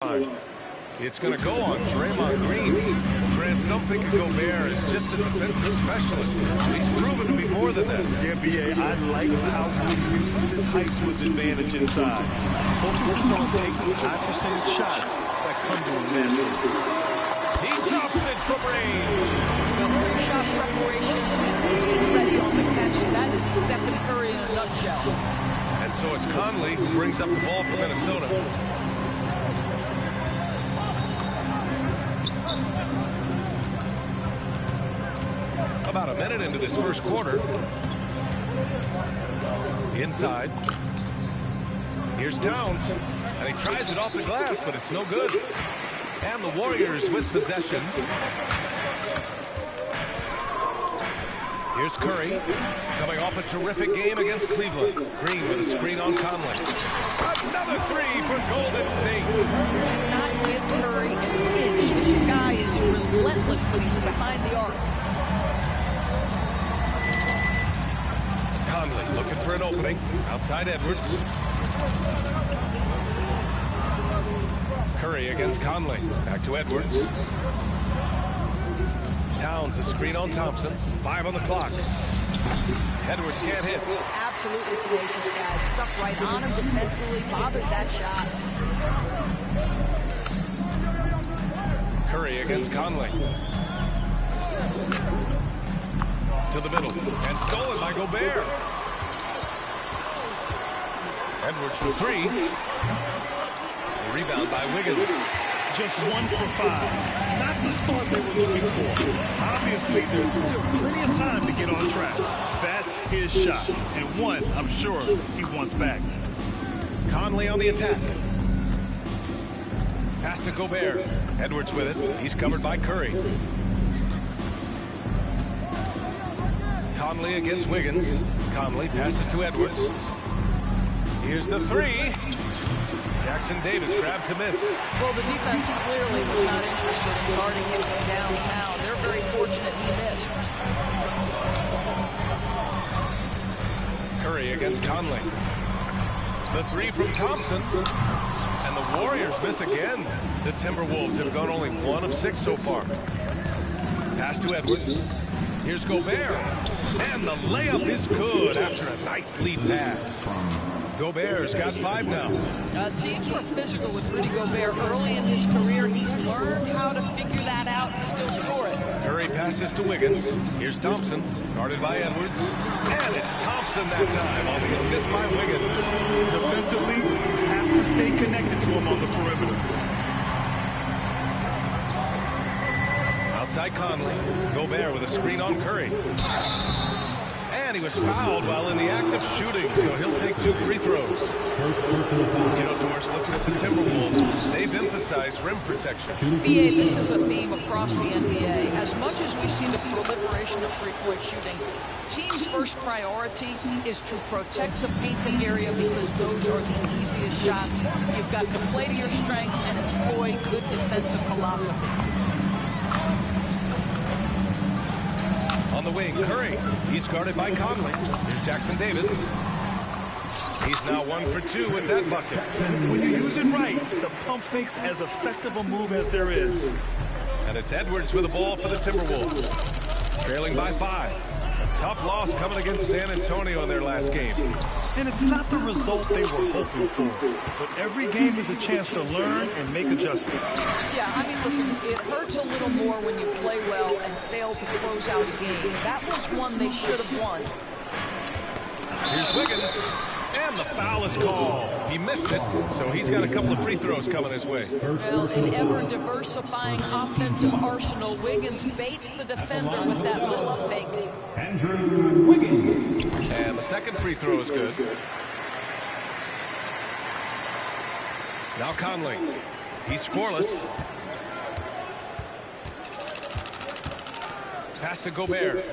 It's going to go on Draymond Green. Grant, some think of Gobert as just a defensive specialist. He's proven to be more than that. Yeah, B.A., I like how he uses his height to his advantage inside. Focuses on taking high-percentage shots that come to him naturally. He drops it from range. Shot preparation and being ready on the catch. That is Stephen Curry in a nutshell. And so it's Conley who brings up the ball for Minnesota. About a minute into this first quarter. Inside. Here's Towns. And he tries it off the glass, but it's no good. And the Warriors with possession. Here's Curry. Coming off a terrific game against Cleveland. Green with a screen on Conley. Another three for Golden State. Cannot give Curry an inch. This guy is relentless when he's behind the arc. Conley looking for an opening. Outside Edwards. Curry against Conley. Back to Edwards. Towns a screen on Thompson. 5 on the clock. Edwards can't hit. Absolutely tenacious guy. Stuck right on him defensively. Bothered that shot. Curry against Conley. To the middle. And stolen by Gobert. Edwards for 3. The rebound by Wiggins. Just 1 for 5. Not the start they were looking for. Obviously, there's still plenty of time to get on track. That's his shot. And one, I'm sure, he wants back. Conley on the attack. Pass to Gobert. Edwards with it. He's covered by Curry. Conley against Wiggins. Conley passes to Edwards. Here's the 3. Jackson Davis grabs a miss. Well, the defense clearly was not interested in guarding him from downtown. They're very fortunate he missed. Curry against Conley. The 3 from Thompson. And the Warriors miss again. The Timberwolves have gone only 1 of 6 so far. Pass to Edwards. Here's Gobert. And the layup is good after a nice lead pass. Gobert's got 5 now. Teams were physical with Rudy Gobert early in his career. He's learned how to figure that out and still score it. Curry passes to Wiggins. Here's Thompson, guarded by Edwards. And it's Thompson that time on the assist by Wiggins. Defensively, you have to stay connected to him on the perimeter. Outside Conley. Gobert with a screen on Curry. And he was fouled while in the act of shooting, so he'll take 2 free throws. You know, Doris, looking at the Timberwolves, they've emphasized rim protection. BA, this is a theme across the NBA. As much as we see the proliferation of three-point shooting, team's first priority is to protect the painted area because those are the easiest shots. You've got to play to your strengths and employ good defensive philosophy. On the wing, Curry. He's guarded by Conley. Here's Jackson Davis. He's now 1 for 2 with that bucket. When you use it right, the pump fake's as effective a move as there is. And it's Edwards with the ball for the Timberwolves. Trailing by 5. A tough loss coming against San Antonio in their last game. And it's not the result they were hoping for. But every game is a chance to learn and make adjustments. Yeah, I mean, listen, it hurts a little more when you play well and fail to close out a game. That was one they should have won. Here's Wiggins. And the foul is called. He missed it, so he's got a couple of free throws coming his way. Well, an ever-diversifying offensive arsenal, Wiggins baits the defender with that little fake. Andrew Wiggins. And the second free throw is good. Now Conley. He's scoreless. Pass to Gobert.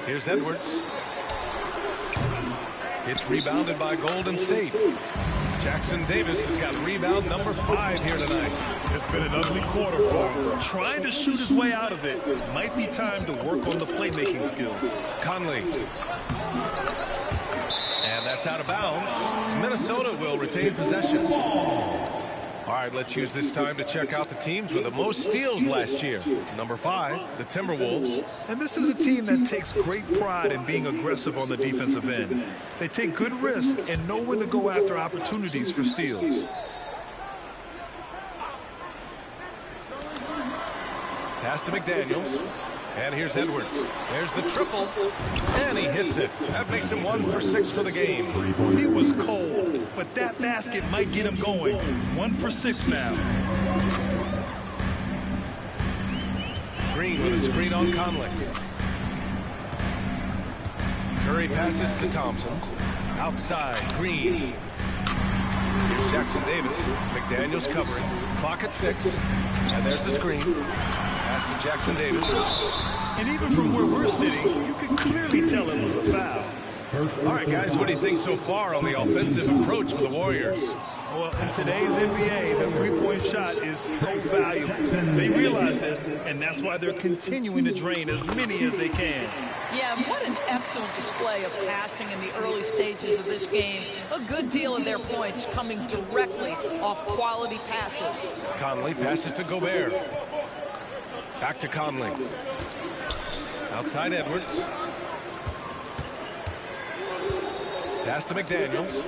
Here's Edwards. It's rebounded by Golden State. Jackson Davis has got rebound number 5 here tonight. It's been an ugly quarter for him. Trying to shoot his way out of it. Might be time to work on the playmaking skills. Conley. And that's That's out of bounds. Minnesota will retain possession. All right, let's use this time to check out the teams with the most steals last year. Number 5, the Timberwolves. And this is a team that takes great pride in being aggressive on the defensive end. They take good risk and know when to go after opportunities for steals. Pass to McDaniels. And here's Edwards. There's the triple. And he hits it. That makes him 1 for 6 for the game. He was cold, but that basket might get him going. 1 for 6 now. Green with a screen on Conley. Curry passes to Thompson. Outside, Green. Here's Jackson Davis. McDaniels covering. Clock at 6. And there's the screen. Pass to Jackson Davis. And even from where we're sitting, you can clearly tell it was a foul. All right, guys, what do you think so far on the offensive approach for the Warriors? Well, in today's NBA, the three-point shot is so valuable. They realize this, and that's why they're continuing to drain as many as they can. Yeah, what an excellent display of passing in the early stages of this game. A good deal of their points coming directly off quality passes. Conley passes to Gobert. Back to Conley. Outside Edwards. Pass to McDaniels.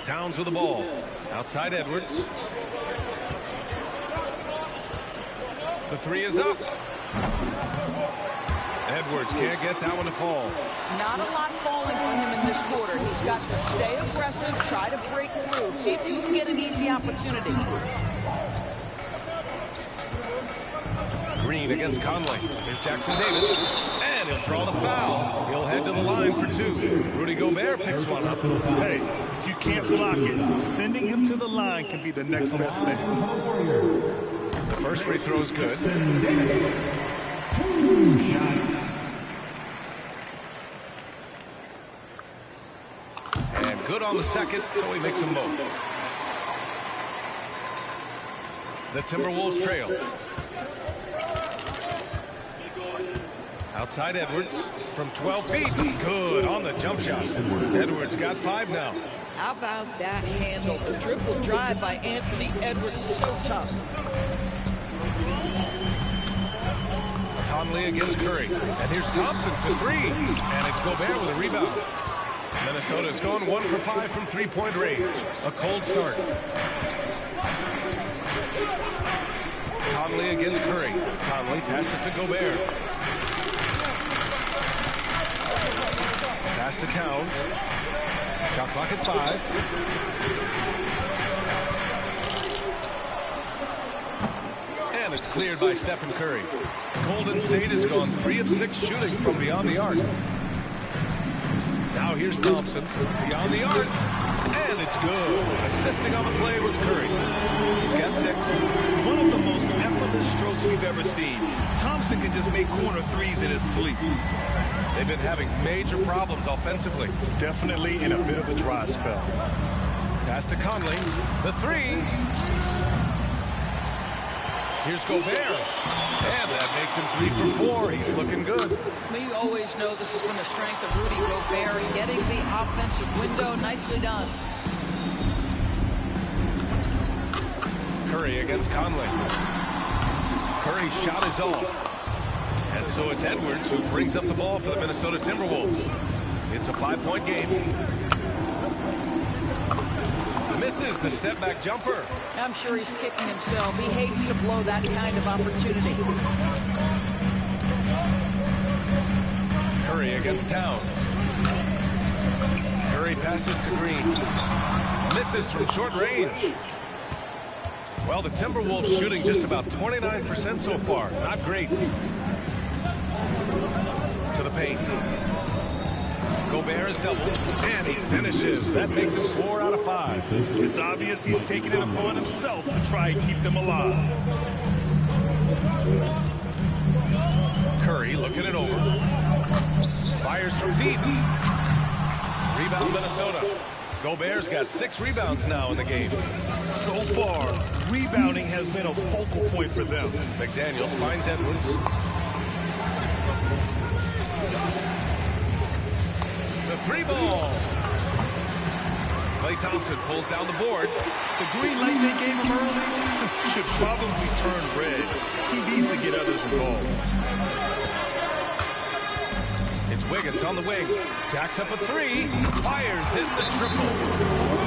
Towns with the ball. Outside Edwards. The 3 is up. Edwards can't get that one to fall. Not a lot falling for him in this quarter. He's got to stay aggressive, try to break through, see if he can get an easy opportunity. Green against Conley. Here's Jackson Davis. And he'll draw the foul. He'll head to the line for 2. Rudy Gobert picks one up. Hey, if you can't block it, sending him to the line can be the next best thing. The first free throw is good. 2 shots. And good on the second, so he makes them both. The Timberwolves trail. Outside Edwards from 12 feet. Good on the jump shot. Edwards got 5 now. How about that handle? The triple drive by Anthony Edwards, so tough. Conley against Curry. And here's Thompson for 3. And it's Gobert with a rebound. Minnesota's gone 1 for 5 from three-point range. A cold start. Conley against Curry. Conley passes to Gobert. Pass to Towns. Shot clock at 5. And it's cleared by Stephen Curry. Golden State has gone 3 of 6 shooting from beyond the arc. Now here's Thompson. Beyond the arc. And it's good. Assisting on the play was Curry. He's got 6. One of the most effortless strokes we've ever seen. Thompson can just make corner threes in his sleep. They've been having major problems offensively. Definitely in a bit of a dry spell. Pass to Conley. The 3. Here's Gobert. And that makes him 3 for 4. He's looking good. We always know this has been the strength of Rudy Gobert, getting the offensive window. Nicely done. Curry against Conley. Curry's shot is off. And so it's Edwards who brings up the ball for the Minnesota Timberwolves. It's a 5-point game. Misses the step-back jumper. I'm sure he's kicking himself. He hates to blow that kind of opportunity. Curry against Towns. Curry passes to Green. Misses from short range. Well, the Timberwolves shooting just about 29% so far. Not great. To the paint. Gobert is doubled, and he finishes. That makes it 4 out of 5. It's obvious he's taking it upon himself to try and keep them alive. Curry looking it over. Fires from deep. Rebound Minnesota. Gobert's got 6 rebounds now in the game. So far, rebounding has been a focal point for them. McDaniels finds Edwards. The 3 ball. Klay Thompson pulls down the board. The green light they gave him early should probably turn red. He needs to get others involved. It's Wiggins on the wing. Jacks up a three. Fires in the triple.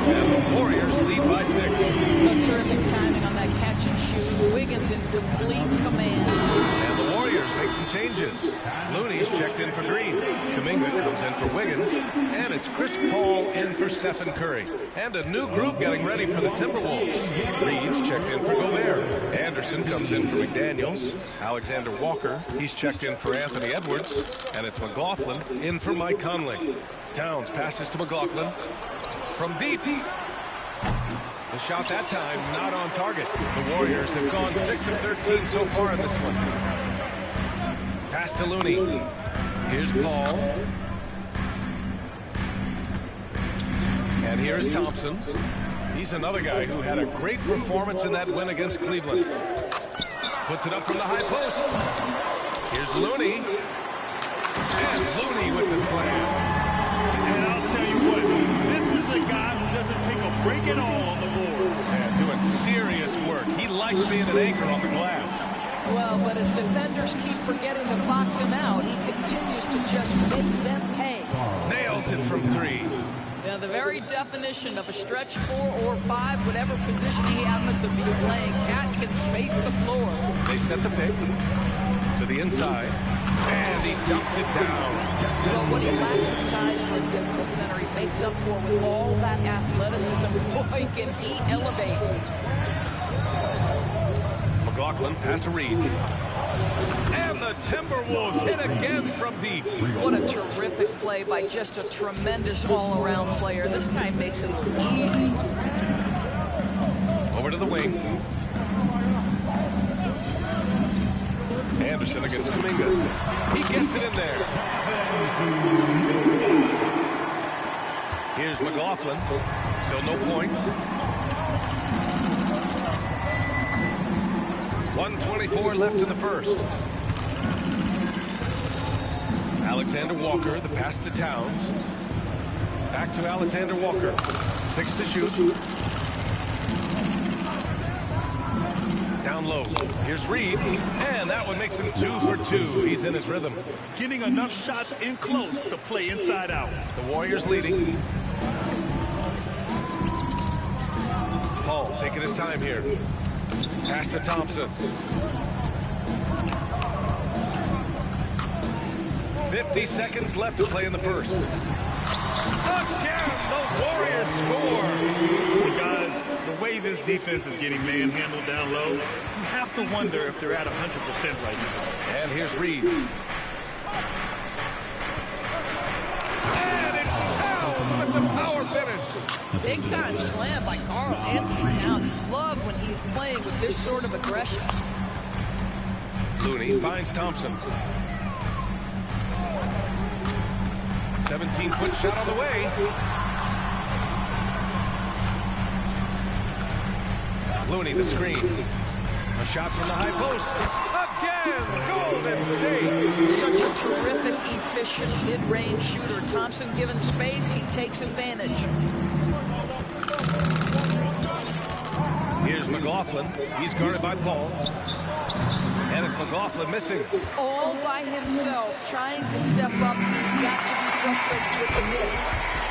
And the Warriors lead by 6. A terrific timing on that catch and shoot. Wiggins in complete command. And the Warriors make some changes. Looney's checked in for Green. Kuminga comes in for Wiggins. And it's Chris Paul in for Stephen Curry. And a new group getting ready for the Timberwolves. Reed's checked in for Gobert. Anderson comes in for McDaniels. Alexander Walker, he's checked in for Anthony Edwards. And it's McLaughlin in for Mike Conley. Towns passes to McLaughlin. From deep. The shot that time not on target. The Warriors have gone 6 of 13 so far in this one. Pass to Looney. Here's Paul. And here's Thompson. He's another guy who had a great performance in that win against Cleveland. Puts it up from the high post. Here's Looney. And Looney with the slam. And I'll tell you what, this is a guy who doesn't take a break at all on the boards. And doing serious work. He likes being an anchor on the glass. Well, but as defenders keep forgetting to box him out, he continues to just make them pay. Nails it from 3. Now, the very definition of a stretch 4 or 5, whatever position he happens to be playing, Cat can space the floor. They set the pick to the inside, and he dumps it down. Well, what he lacks in size for a typical center, he makes up for with all that athleticism. Boy, can he elevate. McLaughlin pass to Reed. And the Timberwolves hit again from deep. What a terrific play by just a tremendous all-around player. This guy makes it easy. Over to the wing. Anderson against Kuminga. He gets it in there. Here's McLaughlin. Still no points. 1:24 left in the first. Alexander Walker, the pass to Towns. Back to Alexander Walker. 6 to shoot. Down low. Here's Reed. And that one makes him 2 for 2. He's in his rhythm. Getting enough shots in close to play inside out. The Warriors leading. Paul taking his time here. Pass to Thompson. 50 seconds left to play in the first. Again, the Warriors score. So guys, the way this defense is getting manhandled down low, you have to wonder if they're at 100% right now. And here's Reed. And it's Towns with the power finish. Big time slam by Karl Anthony Towns. Love when he's playing with this sort of aggression. Looney finds Thompson. 17-foot shot on the way. Looney the screen. A shot from the high post. Again, Golden State. Such a terrific, efficient mid-range shooter. Thompson given space, he takes advantage. Here's McLaughlin. He's guarded by Paul. And it's McLaughlin missing. All by himself, trying to step up. He's got to be frustrated with the miss.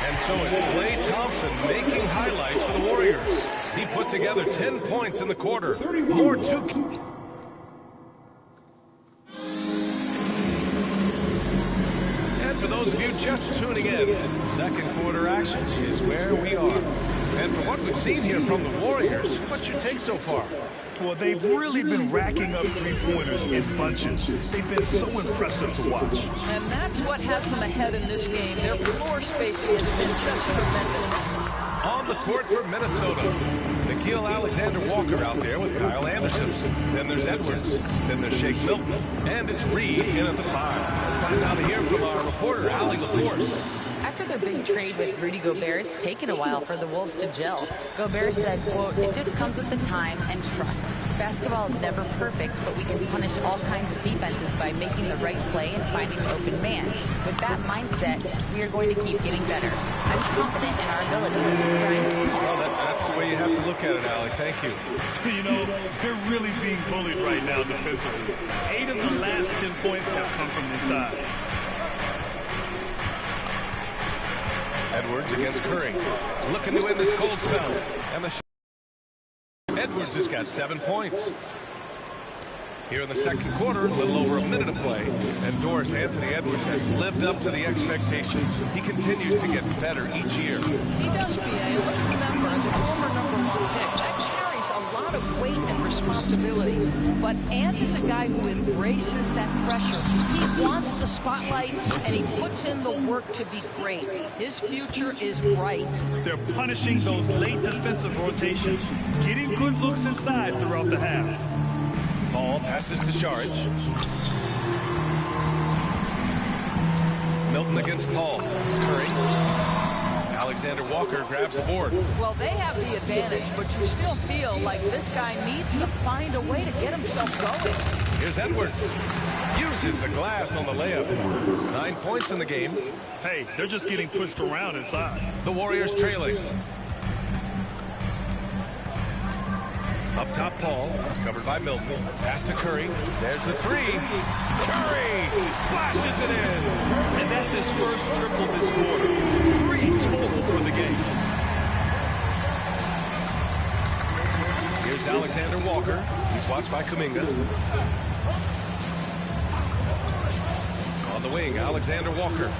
And so it's Klay Thompson making highlights for the Warriors. He put together 10 points in the quarter. More to... For those of you just tuning in, second quarter action is where we are. And for what we've seen here from the Warriors, what's your take so far? Well, they've really been racking up three-pointers in bunches. They've been so impressive to watch. And that's what has them ahead in this game. Their floor spacing has been just tremendous. On the court for Minnesota, Nickeil Alexander-Walker out there with Kyle Anderson. Then there's Edwards. Then there's Shake Milton. And it's Reed in at the 5. Time now to hear from our reporter, Allie LaForce. After their big trade with Rudy Gobert, it's taken a while for the Wolves to gel. Gobert said, quote, "It just comes with the time and trust. Basketball is never perfect, but we can punish all kinds of defenses by making the right play and finding the open man. With that mindset, we are going to keep getting better. I'm confident in our abilities." Well, that's the way you have to look at it, Allie. Thank you. You know, they're really being bullied right now defensively. 8 of the last 10 points have come from inside. Edwards against Curry. Looking to end this cold spell. And the Edwards has got 7 points. Here in the second quarter, a little over a minute of play. And Doris Anthony Edwards has lived up to the expectations. He continues to get better each year. He does, B.A. Let's remember, as a former #1 pick, that carries a lot of weight and responsibility. But Ant is a guy who embraces that pressure. He wants the spotlight, and he puts in the work to be great. His future is bright. They're punishing those late defensive rotations, getting good looks inside throughout the half. Ball passes to Saric. Milton against Paul. Curry. Alexander Walker grabs the board. Well, they have the advantage, but you still feel like this guy needs to find a way to get himself going. Here's Edwards. Uses the glass on the layup. 9 points in the game. Hey, they're just getting pushed around inside. The Warriors trailing. Up top, Paul, covered by Milton. Pass to Curry. There's the three. Curry splashes it in. And that's his first triple this quarter. 3 total for the game. Here's Alexander Walker. He's watched by Kuminga. On the wing, Alexander Walker.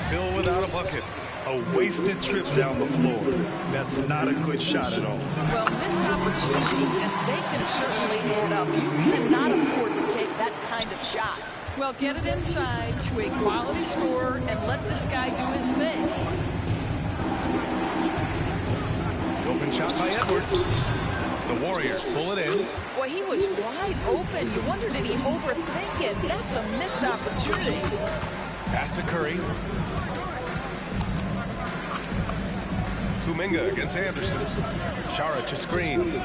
Still without a bucket. A wasted trip down the floor. That's not a good shot at all. Well, missed opportunities, and they can certainly add up. You cannot afford to take that kind of shot. Well, get it inside to a quality scorer and let this guy do his thing. Open shot by Edwards. The Warriors pull it in. Boy, he was wide open. You wonder, did he overthink it? That's a missed opportunity. Pass to Curry. Kuminga against Anderson. Saric a screen.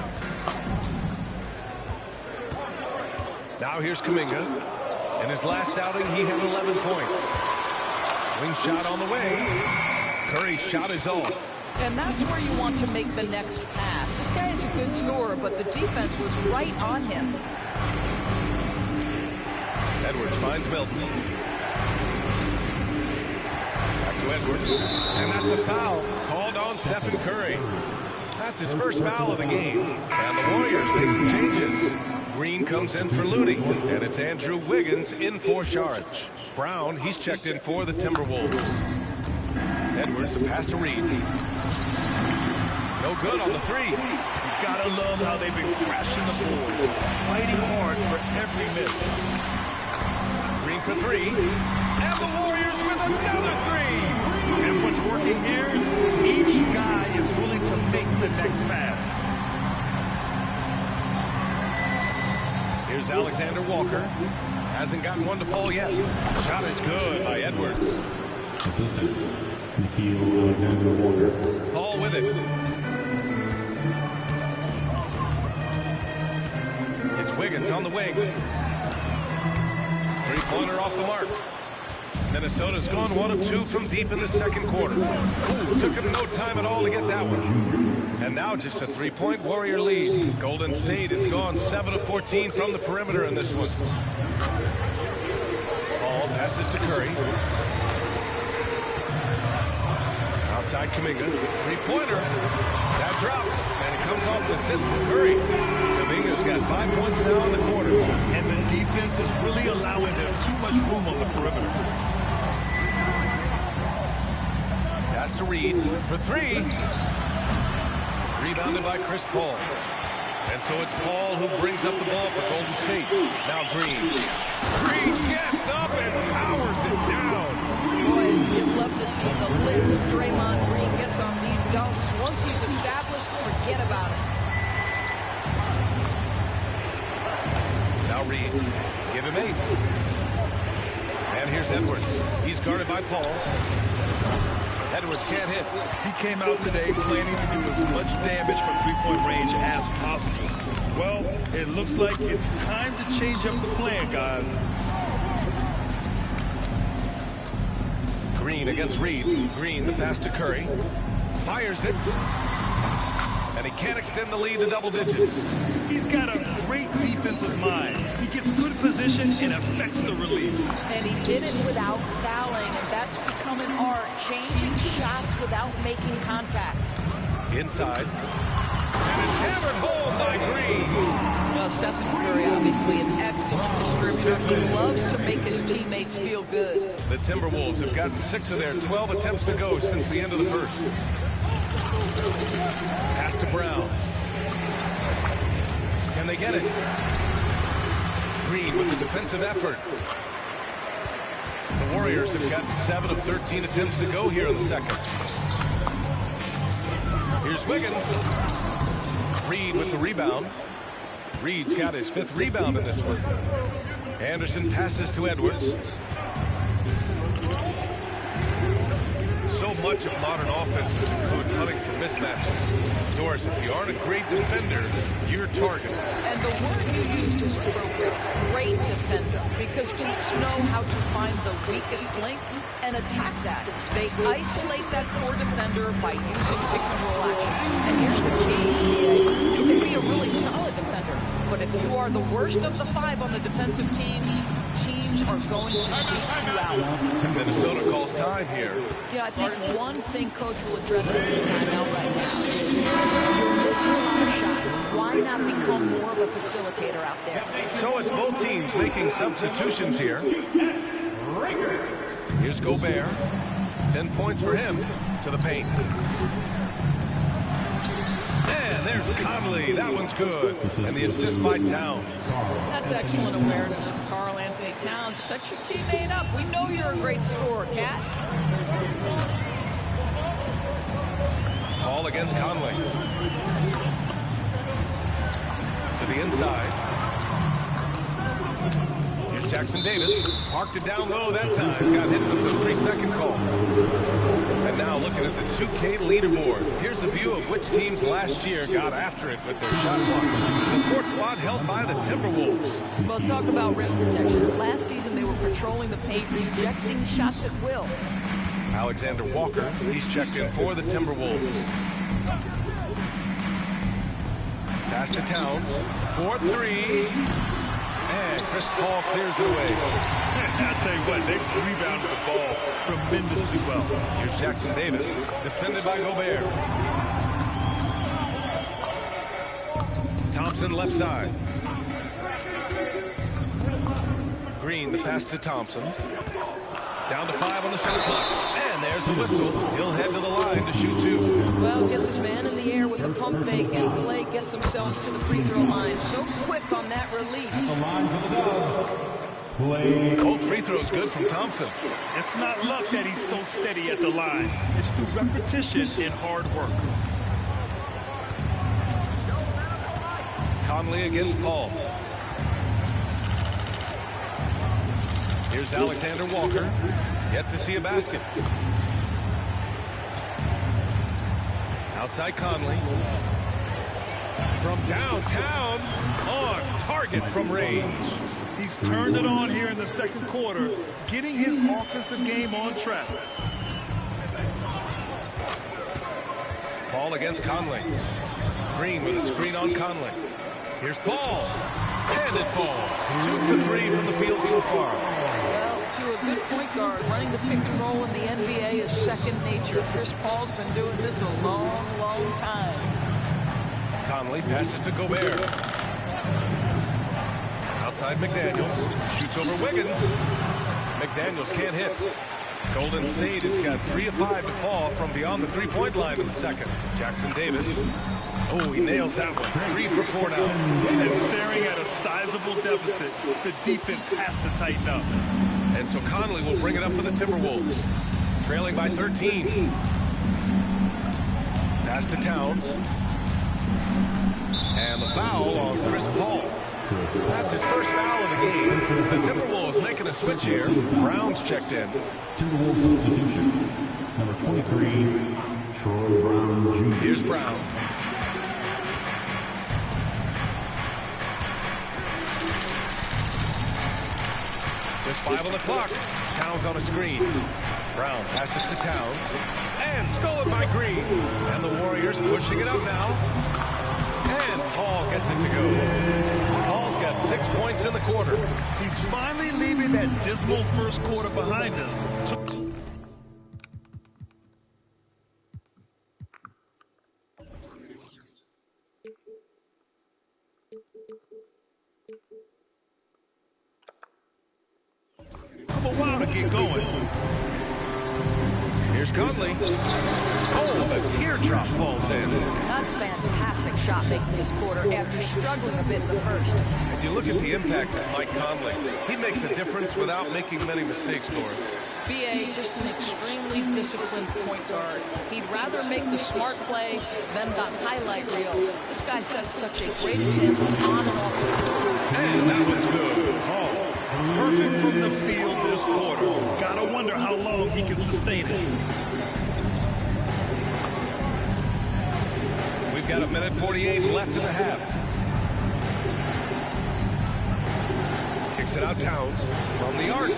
Now here's Kuminga. In his last outing, he had 11 points. Wing shot on the way. Curry's shot is off. And that's where you want to make the next pass. This guy is a good scorer, but the defense was right on him. Edwards finds Milton. Back to Edwards. And that's a foul called on Stephen Curry. That's his first foul of the game. And the Warriors make some changes. Green comes in for Looney. And it's Andrew Wiggins in for Saric. Brown, he's checked in for the Timberwolves. Edwards, the pass to Reed. No good on the three. You gotta love how they've been crashing the boards, fighting hard for every miss. Green for three. And the Warriors with another three. And what's working here, each guy is willing to make the next pass. Here's Alexander Walker. Hasn't gotten one to fall yet. Shot is good by Edwards. Assistant, Nickeil Alexander Walker. Paul with it. It's Wiggins on the wing. Three-pointer off the mark. Minnesota's gone 1 of 2 from deep in the second quarter. Ooh, took him no time at all to get that one. And now just a 3-point Warrior lead. Golden State has gone 7 of 14 from the perimeter in this one. Ball passes to Curry. Outside Kuminga. Three-pointer. That drops. And it comes off an assist from Curry. Kuminga's got 5 points now in the quarter. And the defense is really allowing them too much room on the perimeter. Pass to Reed for three. Rebounded by Chris Paul. And so it's Paul who brings up the ball for Golden State. Now Green. Green gets up and powers it down. Boy, you'd love to see the lift Draymond Green gets on these dunks. Once he's established, forget about it. Now Reed. Give him 8. And here's Edwards. He's guarded by Paul. Edwards can't hit. He came out today planning to do as much damage from three-point range as possible. Well, it looks like it's time to change up the plan, guys. Green against Reed. Green, the pass to Curry. Fires it. And he can't extend the lead to double digits. He's got a great defensive mind. He gets good position and affects the release. And he did it without fouling, and that's become an art, changing shots without making contact. Inside. And it's hammered home by Green. Well, Stephen Curry, obviously an excellent distributor. He loves to make his teammates feel good. The Timberwolves have gotten 6 of their 12 attempts to go since the end of the first. Pass to Brown. Can they get it? Green with the defensive effort. The Warriors have gotten 7 of 13 attempts to go here in the second. Here's Wiggins. Reed with the rebound. Reed's got his 5th rebound in this one. Anderson passes to Edwards. So much of modern offenses include hunting for mismatches. Doris, if you aren't a great defender, you're targeted. And the word you used is appropriate, great defender, because teams know how to find the weakest link and attack that. They isolate that core defender by using pick and roll action. And here's the key. You can be a really solid defender, but if you are the worst of the 5 on the defensive team, teams are going to seek you out. Minnesota calls time here. Yeah, I think one thing Coach will address in this timeout right now is you're missing a lot of shots. Why not become more of a facilitator out there? So it's both teams making substitutions here. Here's Gobert. 10 points for him to the paint. And there's Conley. That one's good. And the assist by Towns. That's excellent awareness from Karl Anthony Towns. Set your teammate up. We know you're a great scorer, Cat. Ball against Conley. To the inside. Here's Jackson Davis. Parked it down low that time. Got hit with the 3-second call. And now looking at the 2K leaderboard. Here's a view of which teams last year got after it with their shot clock. The 4th spot held by the Timberwolves. Well, talk about rim protection. Last season, they were patrolling the paint, rejecting shots at will. Alexander Walker, he's checked in for the Timberwolves. Pass to Towns. 4-3. And Chris Paul clears it away. I'll tell you what, they've rebounded the ball tremendously well. Here's Jackson Davis, defended by Gobert. Thompson left side. Green, the pass to Thompson. Down to 5 on the shot clock. And there's a whistle. He'll head to the line to shoot 2. Well, gets his man in the air with a pump fake, and Clay gets himself to the free throw line. So quick on that release. The line for the Dubs. Play. Cold free throw is good from Thompson. It's not luck that he's so steady at the line. It's through repetition and hard work. Conley against Paul. Here's Alexander Walker. Yet to see a basket. Outside Conley. From downtown. On target from range. He's turned it on here in the second quarter, getting his offensive game on track. Ball against Conley. Green with a screen on Conley. Here's Paul. And it falls. 2 for 3 from the field so far. Well, to a good point guard, running the pick and roll in the NBA is second nature. Chris Paul's been doing this a long, long time. Conley passes to Gobert. Outside McDaniels. Shoots over Wiggins. McDaniels can't hit. Golden State has got 3 of 5 to fall from beyond the 3-point line in the second. Jackson Davis. Oh, he nails that one. 3 for 4 now. And staring at a sizable deficit, the defense has to tighten up. And so Conley will bring it up for the Timberwolves. Trailing by 13. Pass to Towns. And the foul on Chris Paul. That's his first foul of the game. The Timberwolves making a switch here. Brown's checked in. Timberwolves substitution. number 23, Troy Brown Jr. Here's Brown. Just 5 on the clock. Towns on a screen. Brown passes to Towns. And stolen by Green. And the Warriors pushing it up now. And Hall gets it to go. Hall's got 6 points in the quarter. He's finally leaving that dismal first quarter behind him. Took a while to get going. Here's Conley. Oh, the teardrop falls in. That's fantastic shot making this quarter after struggling a bit in the first. And you look at the impact of Mike Conley. He makes a difference without making many mistakes, Doris. B.A. just an extremely disciplined point guard. He'd rather make the smart play than the highlight reel. This guy sets such a great example on and off the floor. And that one's good. Hall. Perfect from the field this quarter. Gotta wonder how long he can sustain it. We've got 1:48 left in the half. Kicks it out Towns from the arc.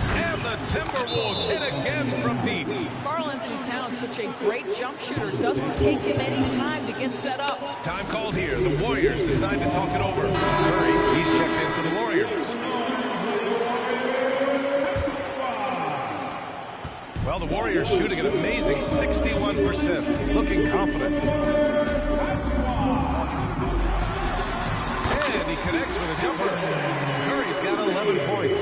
And the Timberwolves hit again from deep. Karl-Anthony Towns, such a great jump shooter, doesn't take him any time to get set up. Time called here. The Warriors decide to talk it over. Curry, he's checked in for the Warriors. Well, the Warriors shooting an amazing 61%, looking confident. And he connects with a jumper. Curry's got 11 points.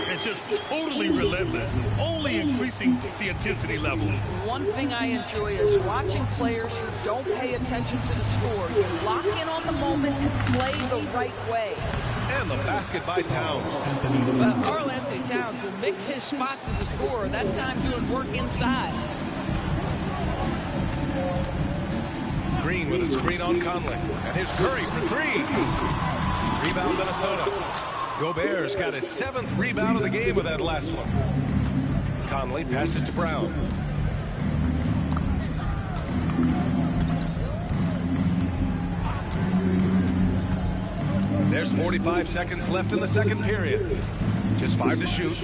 And just totally relentless, only increasing the intensity level. One thing I enjoy is watching players who don't pay attention to the score. Lock in on the moment and play the right way. And the basket by Towns. Karl-Anthony Towns will mix his spots as a scorer, that time doing work inside. Green with a screen on Conley. And here's Curry for 3. Rebound Minnesota. Gobert's got his 7th rebound of the game with that last one. Conley passes to Brown. There's 45 seconds left in the second period. Just 5 to shoot.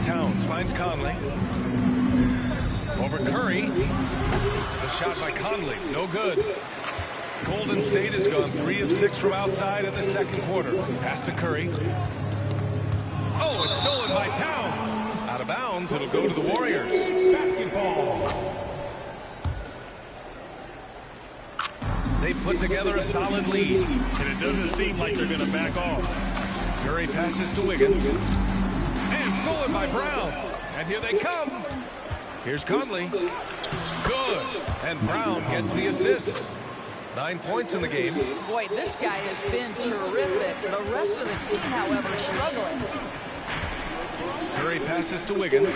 Towns finds Conley. Over Curry. The shot by Conley. No good. Golden State has gone 3 of 6 from outside in the second quarter. Pass to Curry. Oh, it's stolen by Towns. Out of bounds. It'll go to the Warriors. Basketball. They put together a solid lead. And it doesn't seem like they're going to back off. Curry passes to Wiggins. And stolen by Brown. And here they come. Here's Conley. Good. And Brown gets the assist. 9 points in the game. Boy, this guy has been terrific. The rest of the team, however, is struggling. Curry passes to Wiggins.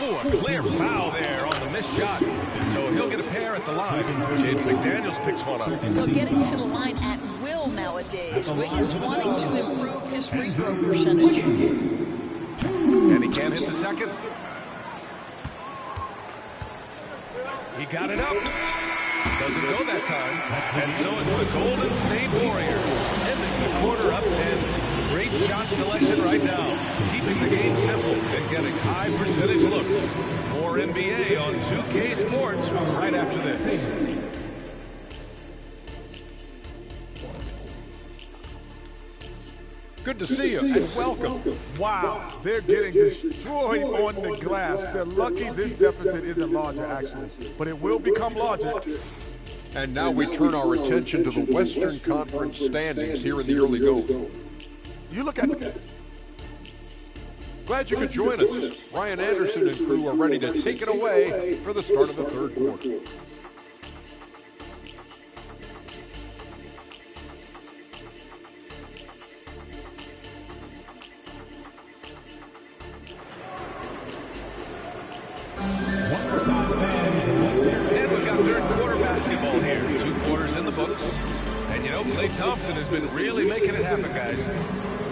Oh, a clear foul there on the missed shot. So he'll get a pair at the line. Jaden McDaniels picks one up. Well, getting to the line at will nowadays. Wiggins wanting to improve his free throw percentage. And he can't hit the second. He got it up. Doesn't go that time. And so it's the Golden State Warriors ending the quarter up 10. Great shot selection right now. Keeping the game simple and getting high percentage looks. More NBA on 2K Sports right after this. Good to see you, and welcome. Wow, they're getting destroyed on the glass. They're lucky this deficit isn't larger, actually, but it will become larger. And now we turn our attention to the Western Conference standings here in the early go. You look at the... Glad you could join us. Ryan Anderson and crew are ready to take it away for the start of the third quarter. And we've got third quarter basketball here. 2 quarters in the books. And you know, Klay Thompson has been really making it happen, guys.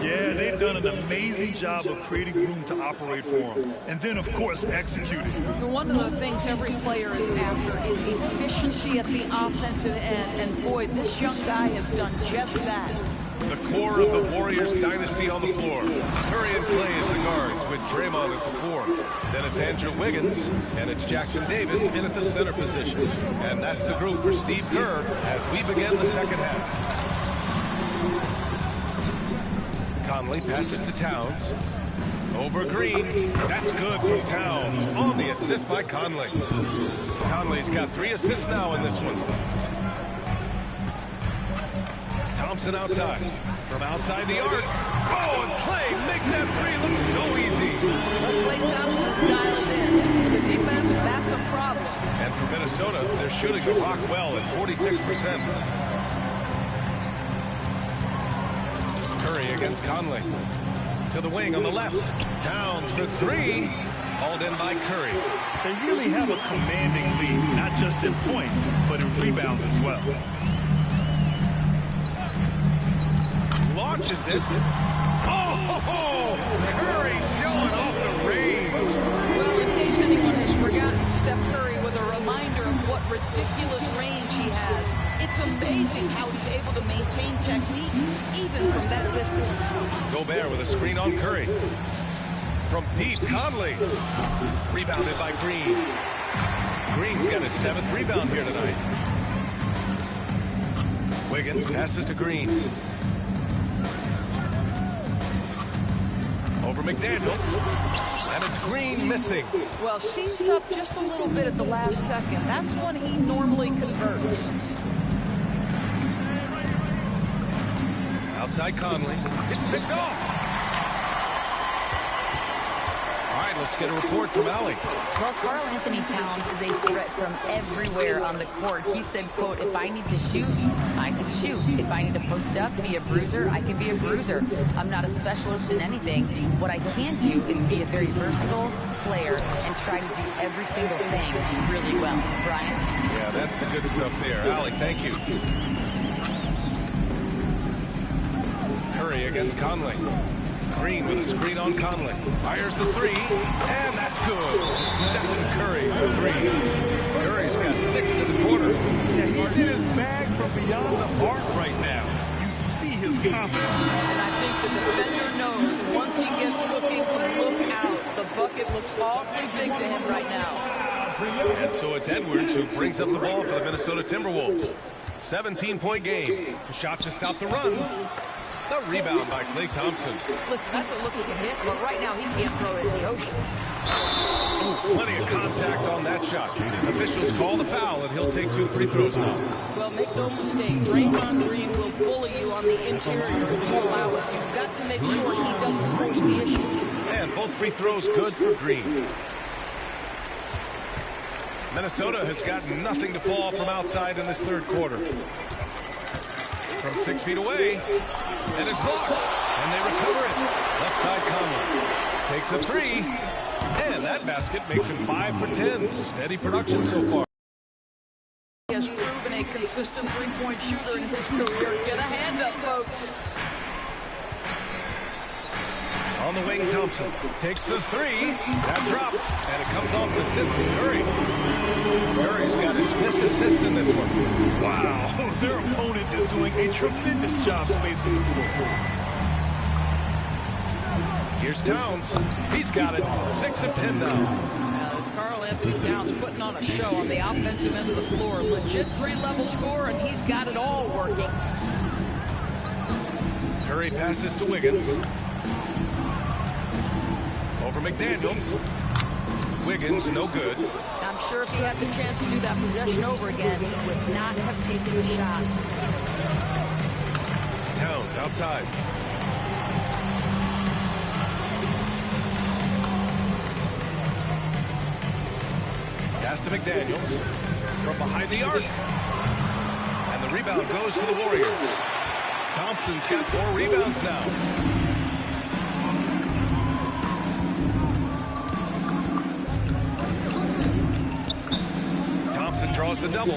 Yeah, they've done an amazing job of creating room to operate for him. And then, of course, executing. One of the things every player is after is efficiency at the offensive end. And boy, this young guy has done just that. The core of the Warriors dynasty on the floor. Curry and Clay as the guards with Draymond at the 4. Then it's Andrew Wiggins, and it's Jackson Davis in at the center position. And that's the group for Steve Kerr as we begin the second half. Conley passes to Towns. Over Green. That's good from Towns. On the assist by Conley. Conley's got 3 assists now in this one. Thompson outside. From outside the arc. Oh, and Clay makes that 3 look so easy. Clay Thompson is dialed in. For the defense, that's a problem. And for Minnesota, they're shooting the rock well at 46%. Curry against Conley. To the wing on the left. Towns for 3. Hauled in by Curry. They really have a commanding lead, not just in points, but in rebounds as well. Launches it. Oh, Curry showing off the range. Well, in case anyone has forgotten, Steph Curry with a reminder of what ridiculous range he has. It's amazing how he's able to maintain technique even from that distance. Gobert with a screen on Curry. From deep, Conley. Rebounded by Green. Green's got his 7th rebound here tonight. Wiggins passes to Green. Over McDaniels. And it's Green missing. Well, seized up just a little bit at the last second. That's when he normally converts. Outside Conley. It's picked off. All right, let's get a report from Allie. Well, Karl Anthony Towns is a threat from everywhere on the court. He said, quote, if I need to shoot, I can shoot. If I need to post up, be a bruiser, I can be a bruiser. I'm not a specialist in anything. What I can do is be a very versatile player and try to do every single thing really well. Brian? Yeah, that's the good stuff there. Allie, thank you. Curry against Conley. Green with a screen on Conley. Fires the 3, and that's good. Stephen Curry for 3. Curry's got 6 in the quarter. Yeah, he's in his bag from beyond the arc right now. You see his confidence. And I think the defender knows once he gets cooking, look out. The bucket looks awfully big to him right now. And so it's Edwards who brings up the ball for the Minnesota Timberwolves. 17-point game. A shot to stop the run. The rebound by Klay Thompson. Listen, that's a look he can hit, but right now he can't throw it in the ocean. Ooh, plenty of contact on that shot. Officials call the foul, and he'll take 2 free throws now. Well, make no mistake, Draymond Green will bully you on the interior if you allow it. You've got to make sure he doesn't force the issue. And both free throws good for Green. Minnesota has got nothing to fall from outside in this 3rd quarter. From 6 feet away, and it's blocked, and they recover it. Left side Conley takes a 3, and that basket makes him 5 for 10. Steady production so far. He has proven a consistent three-point shooter in his career. Get a hand up, folks. On the wing, Thompson takes the 3. That drops, and it comes off an assist from Curry. Curry's got his 5th assist in this one. Wow, their opponent is doing a tremendous job spacing the floor. Here's Towns. He's got it. 6 of 10 now. Karl Anthony Towns putting on a show on the offensive end of the floor. Legit 3-level score, and he's got it all working. Curry passes to Wiggins. Over McDaniels. Wiggins, no good. I'm sure if he had the chance to do that possession over again, he would not have taken the shot. Towns outside. Pass to McDaniels. From behind the arc. And the rebound goes to the Warriors. Thompson's got 4 rebounds now. Draws the double.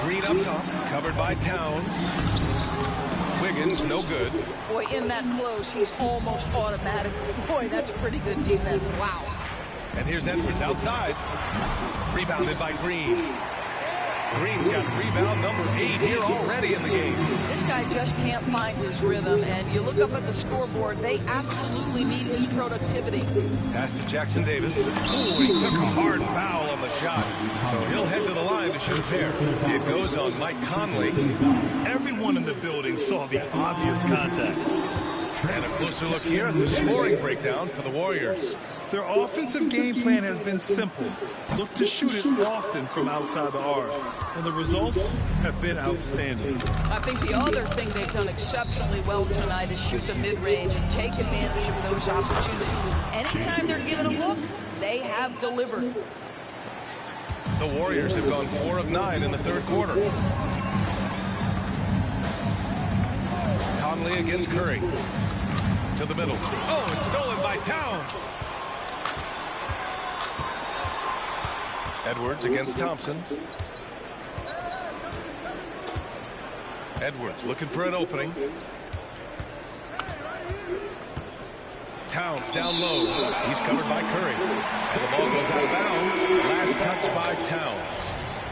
Green up top, covered by Towns. Wiggins, no good. Boy, in that close, he's almost automatic. Boy, that's pretty good defense. Wow. And here's Edwards outside. Rebounded by Green. Green's got rebound number 8 here already in the game. This guy just can't find his rhythm, and you look up at the scoreboard, they absolutely need his productivity. Pass to Jackson Davis. Ooh, he took a hard foul on the shot, so he'll head to the line to shoot a pair. It goes on Mike Conley. Everyone in the building saw the obvious contact. And a closer look here at the scoring breakdown for the Warriors. Their offensive game plan has been simple. Look to shoot it often from outside the arc. And the results have been outstanding. I think the other thing they've done exceptionally well tonight is shoot the mid-range and take advantage of those opportunities. Anytime they're given a look, they have delivered. The Warriors have gone 4 of 9 in the third quarter. Conley against Curry. To the middle. Oh, it's stolen by Towns. Edwards against Thompson. Edwards looking for an opening. Towns down low. He's covered by Curry. And the ball goes out of bounds. Last touch by Towns.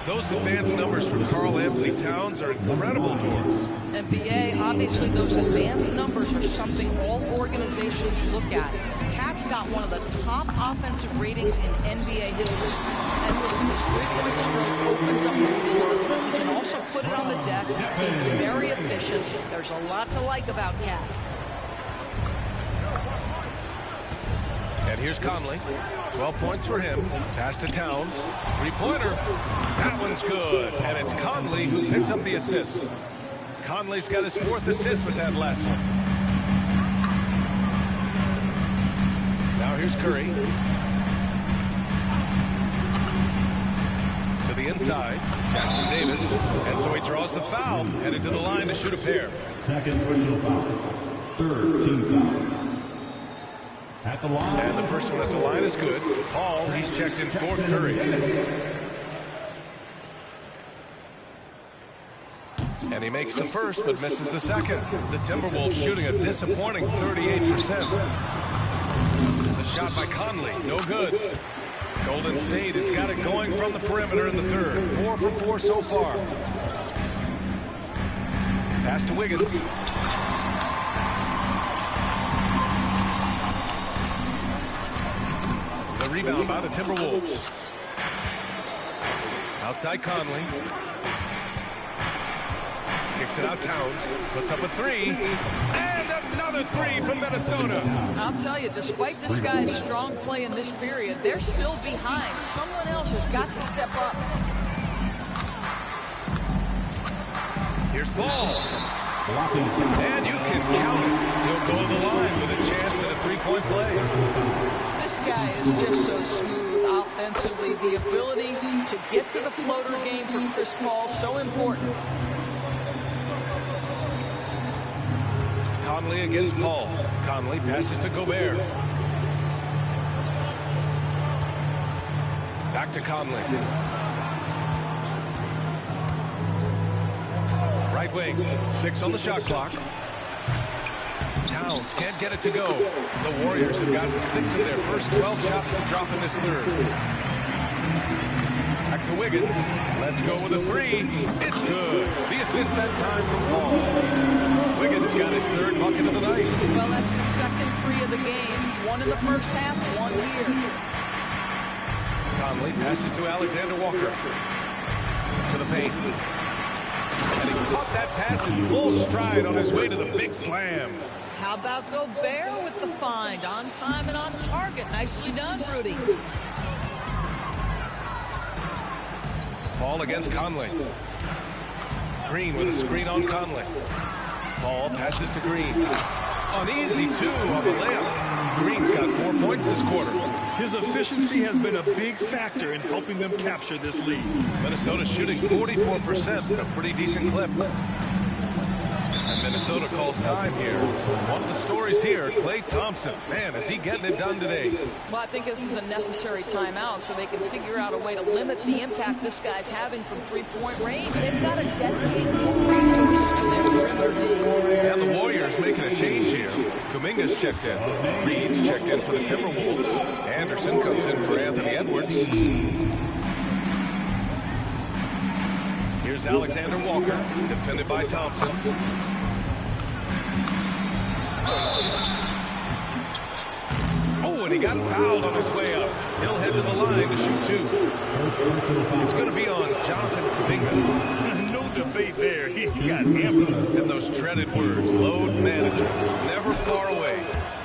Those advanced numbers from Karl Anthony Towns are incredible numbers. And BA, obviously those advanced numbers are something all organizations look at. Cat's got one of the top offensive ratings in NBA history. And listen, his three-point stroke opens up the floor. He can also put it on the deck. He's very efficient. There's a lot to like about Cat. And here's Conley. 12 points for him. Pass to Towns. Three-pointer. That one's good. And it's Conley who picks up the assist. Conley's got his 4th assist with that last one. Now here's Curry. To the inside. Jackson Davis. And so he draws the foul. Headed to the line to shoot a pair. Second personal foul. Third team foul. At the line. And the first one at the line is good. Paul, he's checked in for Curry. And he makes the first, but misses the second. The Timberwolves shooting a disappointing 38%. The shot by Conley, no good. Golden State has got it going from the perimeter in the third. 4 for 4 so far. Pass to Wiggins. The rebound by the Timberwolves. Outside Conley. Kicks it out Towns. Puts up a 3. And another 3 from Minnesota. I'll tell you, despite this guy's strong play in this period, they're still behind. Someone else has got to step up. Here's Paul. And you can count it. He'll go to the line with a chance at a 3-point play. This guy is just so smooth offensively. The ability to get to the floater game for Chris Paul, so important. Conley against Paul. Conley passes to Gobert. Back to Conley. Right wing. 6 on the shot clock. Towns can't get it to go. The Warriors have gotten 6 of their first 12 shots to drop in this third. Back to Wiggins. Let's go with a 3. It's good. The assist that time from Paul. Wiggins got his 3rd bucket of the night. Well, that's his 2nd 3 of the game. 1 in the first half, 1 here. Conley passes to Alexander Walker. To the paint. And he caught that pass in full stride on his way to the big slam. How about Gobert with the find? On time and on target. Nicely done, Rudy. Paul against Conley. Green with a screen on Conley. Paul passes to Green. Uneasy, too, on the layup. Green's got 4 points this quarter. His efficiency has been a big factor in helping them capture this lead. Minnesota shooting 44%, a pretty decent clip. And Minnesota calls time here. One of the stories here, Klay Thompson. Man, is he getting it done today? Well, I think this is a necessary timeout so they can figure out a way to limit the impact this guy's having from three-point range. They've got to dedicate more resources to their perimeter D. And the Warriors making a change here. Kuminga's checked in. Reed's checked in for the Timberwolves. Anderson comes in for Anthony Edwards. Here's Alexander Walker, defended by Thompson. Oh, and he got fouled on his way up. He'll head to the line to shoot two. It's going to be on Jonathan Kuminga. No debate there. He got hammered. And those dreaded words, load management, never far away.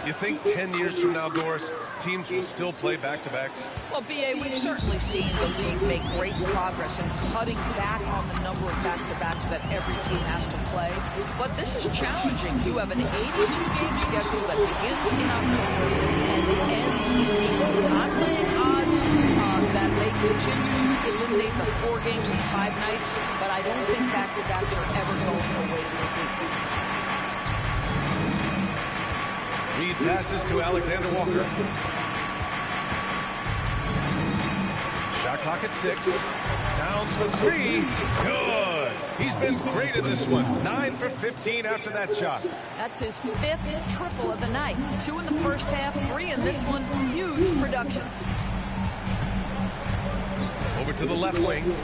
You think 10 years from now, Doris, teams will still play back-to-backs? Well, B.A., we've certainly seen the league make great progress in cutting back on the number of back-to-backs that every team has to play. But this is challenging. You have an 82-game schedule that begins in October and ends in June. I'm laying odds that they continue to eliminate the 4 games in 5 nights, but I don't think back-to-backs are ever going away from the league. Reed passes to Alexander Walker. Shot clock at 6. Towns for 3. Good. He's been great in this one. 9 for 15 after that shot. That's his 5th triple of the night. 2 in the first half, 3 in this one. Huge production. Over to the left wing.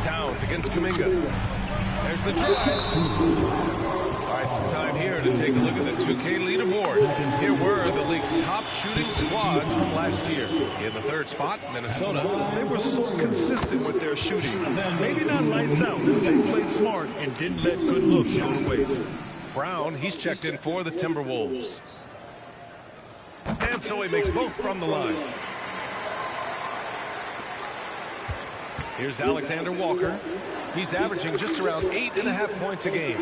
Towns against Kuminga. There's the drive. All right, some time here to take a look at the 2K leaderboard. Here were the league's top shooting squads from last year. In the 3rd spot, Minnesota. They were so consistent with their shooting. Maybe not lights out. They played smart and didn't let good looks go to waste. Brown, he's checked in for the Timberwolves. And so he makes both from the line. Here's Alexander Walker. He's averaging just around 8.5 points a game.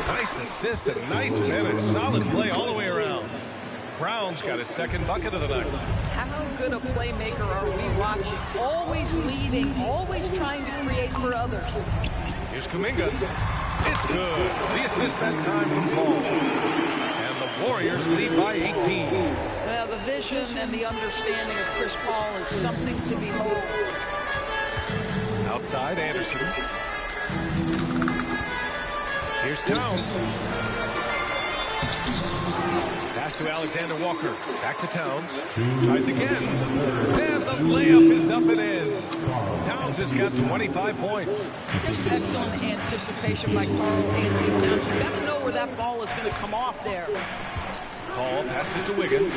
Nice assist and nice finish. Solid play all the way around. Brown's got his 2nd bucket of the night. How good a playmaker are we watching? Always leading, always trying to create for others. Here's Kuminga. It's good. The assist that time from Paul. And the Warriors lead by 18. Well, the vision and the understanding of Chris Paul is something to behold. Outside, Anderson. Here's Towns. Pass to Alexander Walker. Back to Towns. Tries again. And the layup is up and in. Towns has got 25 points. Just excellent anticipation by Karl-Anthony Towns. You got to know where that ball is going to come off there. Paul passes to Wiggins.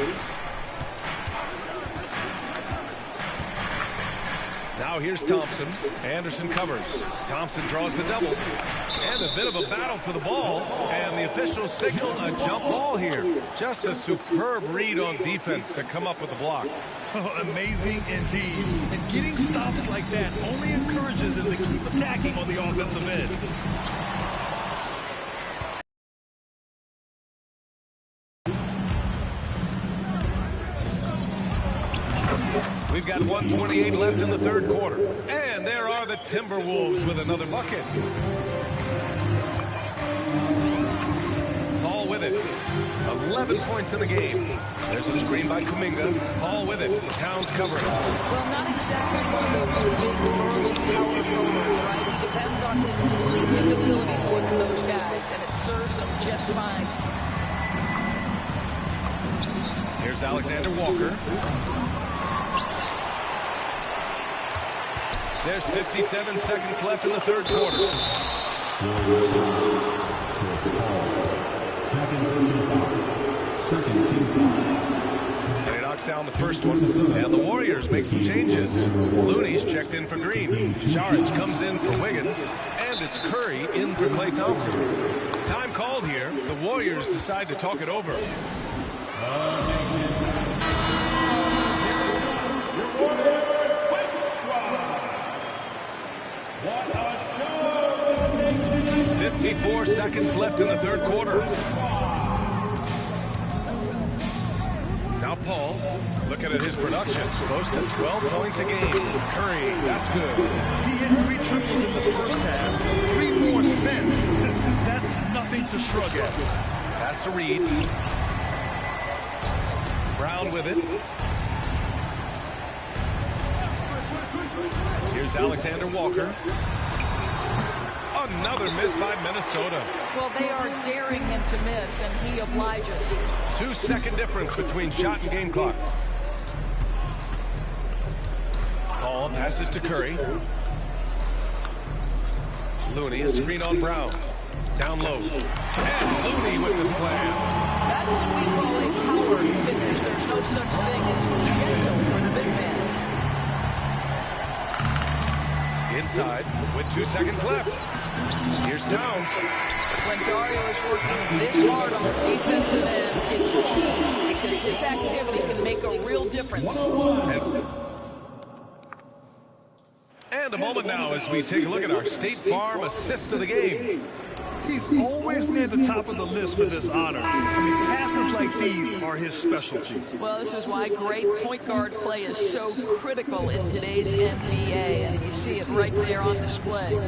Now here's Thompson. Anderson covers. Thompson draws the double. And a bit of a battle for the ball. And the officials signal a jump ball here. Just a superb read on defense to come up with the block. Oh, amazing indeed. And getting stops like that only encourages them to keep attacking on the offensive end. We've got 1:28 left in the 3rd quarter. And there are the Timberwolves with another bucket. Paul with it. 11 points in the game. There's a screen by Kuminga. Paul with it. Towns covering. Well, not exactly one of those big, early power forwards, right? He depends on his leaping ability more than those guys, and it serves him just fine. Here's Alexander Walker. There's 57 seconds left in the 3rd quarter. And he knocks down the first one. And the Warriors make some changes. Looney's checked in for Green. Saric comes in for Wiggins. And it's Curry in for Klay Thompson. Time called here. The Warriors decide to talk it over. 54 seconds left in the 3rd quarter. Now Paul, looking at his production, close to 12 points a game. Curry, that's good. He hit 3 triples in the first half, 3 more since. That's nothing to shrug at. Pass to Reed. Brown with it. Here's Alexander Walker. Another miss by Minnesota. Well, they are daring him to miss, and he obliges. 2-second difference between shot and game clock. Paul passes to Curry. Looney, a screen on Brown. Down low. And Looney with the slam. That's what we call a power finish. There's no such thing as gentle for the big man. Inside with 2 seconds left. Here's Towns. When Dario is working this hard on the defensive end, it's key because his activity can make a real difference. And a moment now as we take a look at our State Farm assist of the game. He's always near the top of the list for this honor. I mean, passes like these are his specialty. Well, this is why great point guard play is so critical in today's NBA, and you see it right there on display.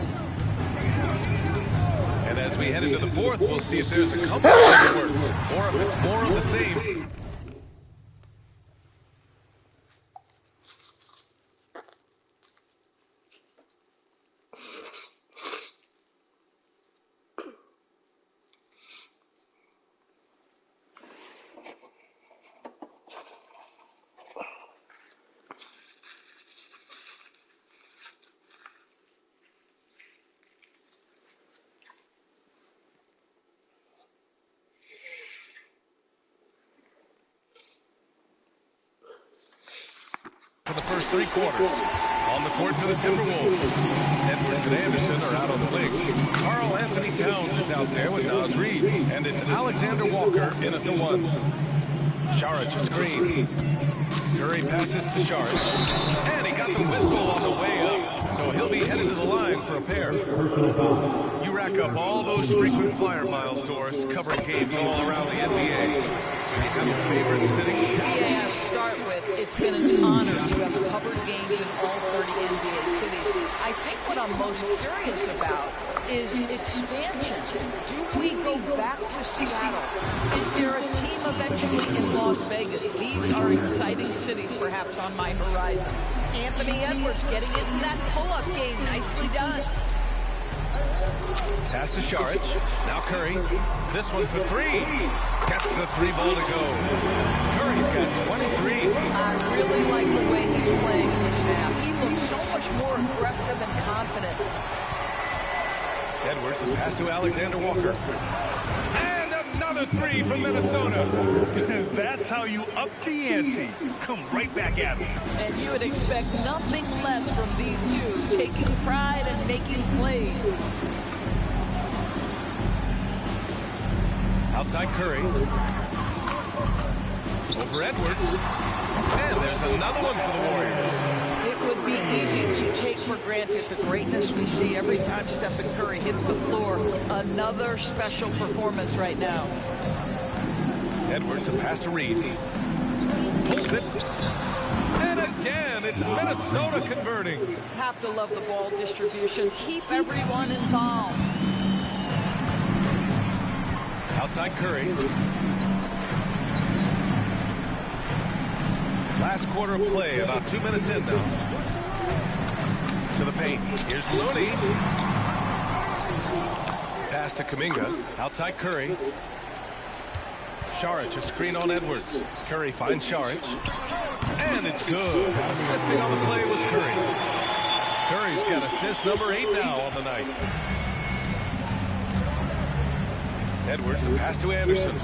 And as we head into the fourth, we'll see if there's a comeback that works, or if it's more of the same. For the first 3 quarters. On the court for the Timberwolves. Edwards and Anderson are out on the wing. Karl Anthony Towns is out there with Naz Reid. And it's Alexander Walker in at the 1. Saric a screen. Curry passes to Saric. And he got the whistle on the way up. So he'll be headed to the line for a pair. You rack up all those frequent flyer miles, Doris, covering games all around the NBA. So you have a favorite city? Yeah, I would start with, it's been an honor to have covered games in all 30 NBA cities. I think what I'm most curious about is expansion. Do we go back to Seattle? Is there a team eventually in Las Vegas? These are exciting cities perhaps on my horizon. Anthony Edwards getting into that pull-up game. Nicely done. Pass to Saric. Now Curry. This one for 3. Gets the 3 ball to go. Curry's got 23. I really like the way he's playing in this half. He looks so much more aggressive and confident. Edwards, a pass to Alexander Walker. And another 3 from Minnesota. That's how you up the ante. Come right back at him. And you would expect nothing less from these two, taking pride and making plays. Outside Curry. Over Edwards. And there's another one for the Warriors. It would be easy to take for granted the greatness we see every time Stephen Curry hits the floor. Another special performance right now. Edwards, a pass to Reed. Pulls it. And again, it's Minnesota converting. Have to love the ball distribution. Keep everyone involved. Outside Curry. Last quarter of play, about 2 minutes in now. To the paint. Here's Looney. Pass to Kuminga. Outside Curry. Saric, a screen on Edwards. Curry finds Saric. And it's good. Assisting on the play was Curry. Curry's got assist number 8 now on the night. Edwards, a pass to Anderson.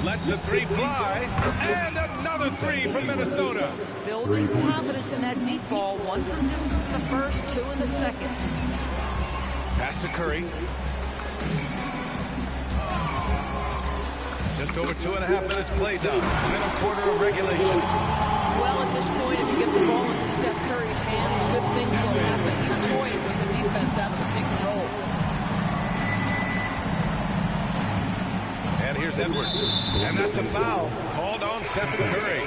Lets the 3 fly. And another 3 from Minnesota. Building confidence in that deep ball. 1 from distance in the first, 2 in the second. Pass to Curry. Just over 2.5 minutes played now. Final quarter of regulation. Well, at this point, if you get the ball into Steph Curry's hands, good things will happen. He's toying with the defense out of the pick and roll. And here's Edwards. And that's a foul called on Stephen Curry.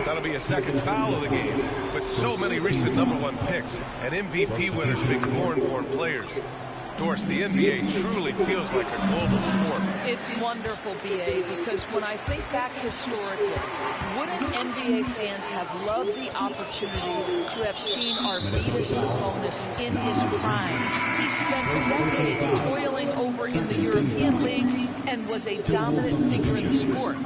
That'll be a second foul of the game. But so many recent #1 picks and MVP winners being foreign-born players. Doris, the NBA truly feels like a global sport. It's wonderful, BA, because when I think back historically, wouldn't NBA fans have loved the opportunity to have seen Arvydas Sabonis in his prime? He spent decades toiling over in the European leagues and was a dominant figure in the sport.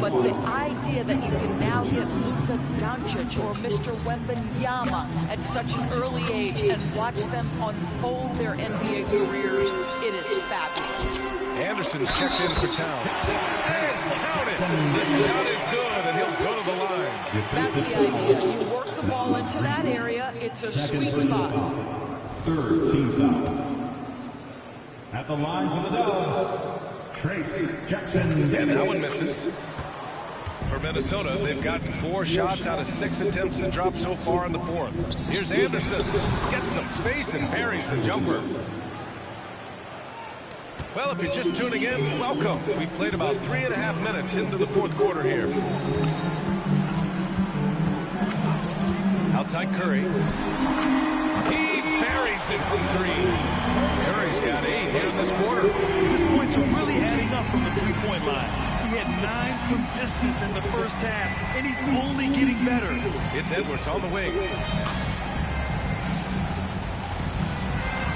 But the idea that you can now get Luka Doncic or Mr. Wembanyama at such an early age and watch them unfold their NBA careers, it is fabulous. Anderson's checked in for Towns. And count it! The shot is good, and he'll go to the line. That's the idea. You work the ball into that area. It's a sweet spot. Third team foul. At the line for the Dubs, Trace Jackson. And that one misses. For Minnesota, they've gotten 4 shots out of 6 attempts to drop so far in the fourth. Here's Anderson. Gets some space and buries the jumper. Well, if you're just tuning in, welcome. We played about 3.5 minutes into the fourth quarter here. Outside Curry. He buries it from 3. Curry's got 8 here in this quarter. His points are really adding up from the three-point line. He had 9 from distance in the first half, and he's only getting better. It's Edwards on the wing.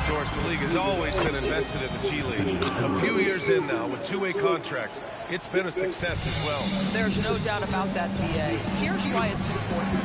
Doris, the league has always been invested in the G League. A few years in now with 2-way contracts. It's been a success as well. There's no doubt about that, BA. Here's why it's important.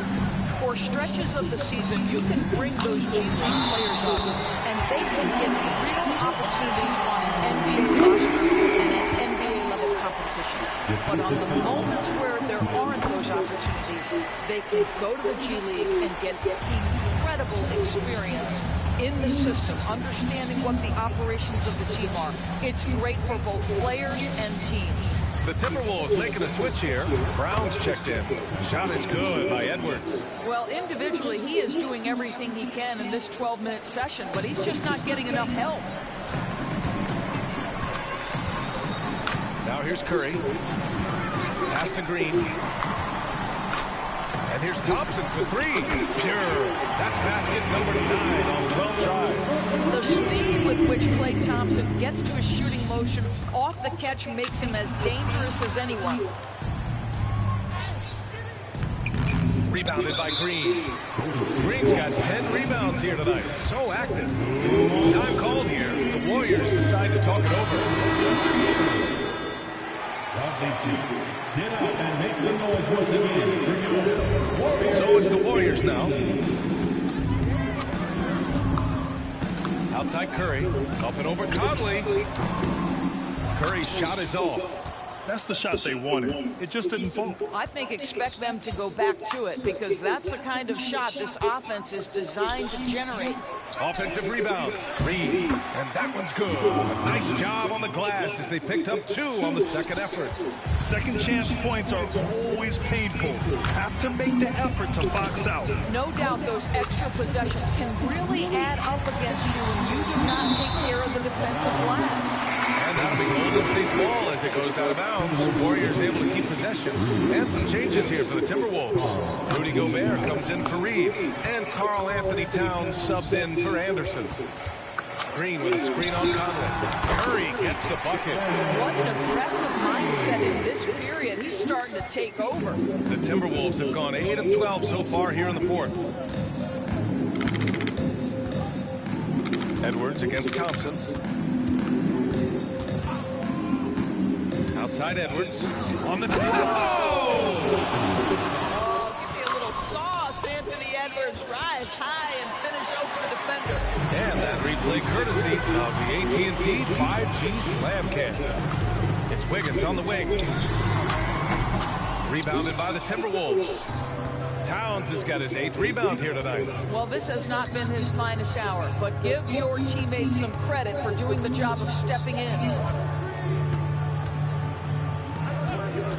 For stretches of the season, you can bring those G League players up, and they can get real opportunities on an NBA roster and at NBA-level competition. But on the moments where there aren't those opportunities, they can go to the G League and get incredible experience in the system, understanding what the operations of the team are. It's great for both players and teams. The Timberwolves making a switch here. Brown's checked in. Shot is good by Edwards. Well, individually, he is doing everything he can in this 12-minute session, but he's just not getting enough help. Now here's Curry. Pass to Green. And here's Thompson for 3. Pure. That's basket number 9 on 12 tries. The speed with which Klay Thompson gets to his shooting motion off the catch makes him as dangerous as anyone. Rebounded by Green. Green's got 10 rebounds here tonight. So active. Time called here. The Warriors decide to talk it over. Get out and make some noise once again. So it's the Warriors now. Outside Curry. Up and over Conley. Curry's shot is off. That's the shot they wanted. It just didn't fall. I think expect them to go back to it because that's the kind of shot this offense is designed to generate. Offensive rebound. Reed. And that one's good. Nice job on the glass as they picked up 2 on the second effort. Second chance points are always painful. Have to make the effort to box out. No doubt those extra possessions can really add up against you when you do not take care of the defensive glass. And that'll be Golden State's ball as it goes out of bounds. Warriors able to keep possession. And some changes here for the Timberwolves. Rudy Gobert comes in for Reed. And Karl Anthony Towns subbed in for Anderson. Green with a screen on Conley. Curry gets the bucket. What an aggressive mindset in this period. He's starting to take over. The Timberwolves have gone 8 of 12 so far here in the fourth. Edwards against Thompson. Outside Edwards. On the... Oh! Give me a little sauce, Anthony Edwards. Rise high and finish over the defender. And that replay courtesy of the AT&T 5G Slam Cam. It's Wiggins on the wing. Rebounded by the Timberwolves. Towns has got his 8th rebound here tonight. Well, this has not been his finest hour, but give your teammates some credit for doing the job of stepping in.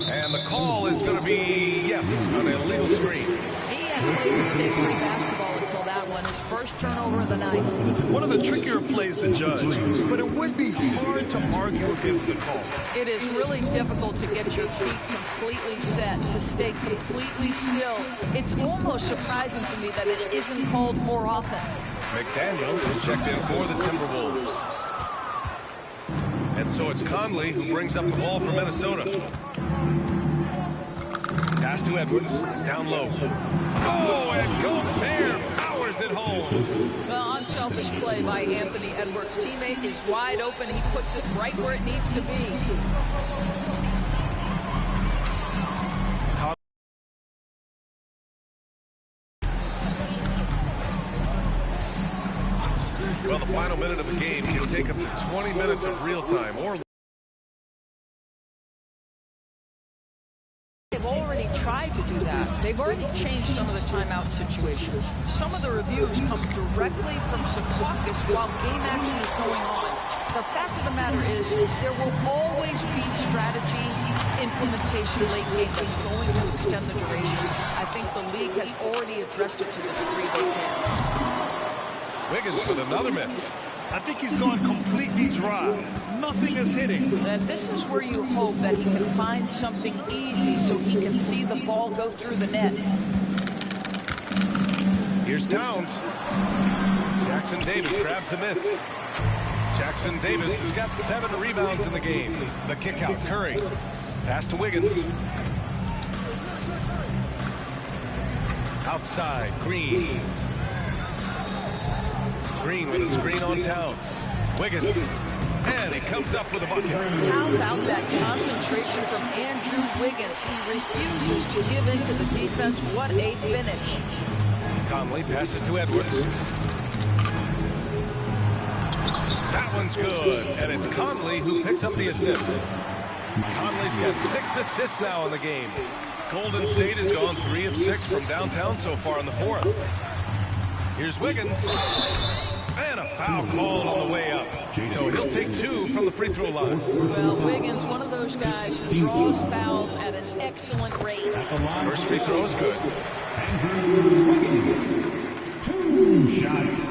And the call is going to be, yes, an illegal screen. He had played mistake-free basketball until that one. on his first turnover of the night. One of the trickier plays to judge, but it would be hard to argue against the call. It is really difficult to get your feet completely set, to stay completely still. It's almost surprising to me that it isn't called more often. McDaniels is checked in for the Timberwolves. And so it's Conley who brings up the ball for Minnesota. Pass to Edwards, down low. Oh, and Gobert powers it home. Well, unselfish play by Anthony Edwards. Teammate is wide open. He puts it right where it needs to be. Well, the final minute of the game can take up to 20 minutes of real time or They've already tried to do that. They've already changed some of the timeout situations. Some of the reviews come directly from Secaucus while game action is going on. The fact of the matter is there will always be strategy implementation late game that's going to extend the duration. I think the league has already addressed it to the degree they can. Wiggins with another miss. I think he's gone completely dry. Nothing is hitting. And this is where you hope that he can find something easy so he can see the ball go through the net. Here's Towns. Jackson Davis grabs a miss. Jackson Davis has got 7 rebounds in the game. The kick out, Curry. Pass to Wiggins. Outside, Green. Green with a screen on Towns. Wiggins. And he comes up with a bucket. How about that concentration from Andrew Wiggins? He refuses to give in to the defense. What a finish. Conley passes to Edwards. That one's good. And it's Conley who picks up the assist. Conley's got 6 assists now in the game. Golden State has gone 3 of 6 from downtown so far in the 4th. Here's Wiggins. And a foul called on the way up. So he'll take 2 from the free throw line. Well, Wiggins, one of those guys who draws fouls at an excellent rate. First free throw is good. Wiggins, 2 shots.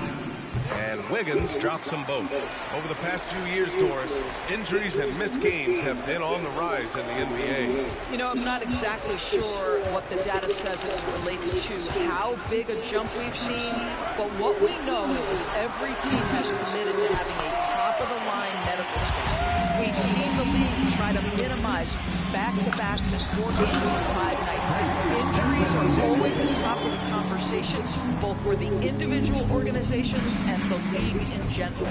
And Wiggins drops them both. Over the past few years, Doris, injuries and missed games have been on the rise in the NBA. You know, I'm not exactly sure what the data says as it relates to how big a jump we've seen, but what we know is every team has committed to having a top-of-the-line medical staff. We've seen the league try to minimize back-to-backs and 4 games in 5 nights. Injuries are always the top of the conversation, both for the individual organizations and the league in general.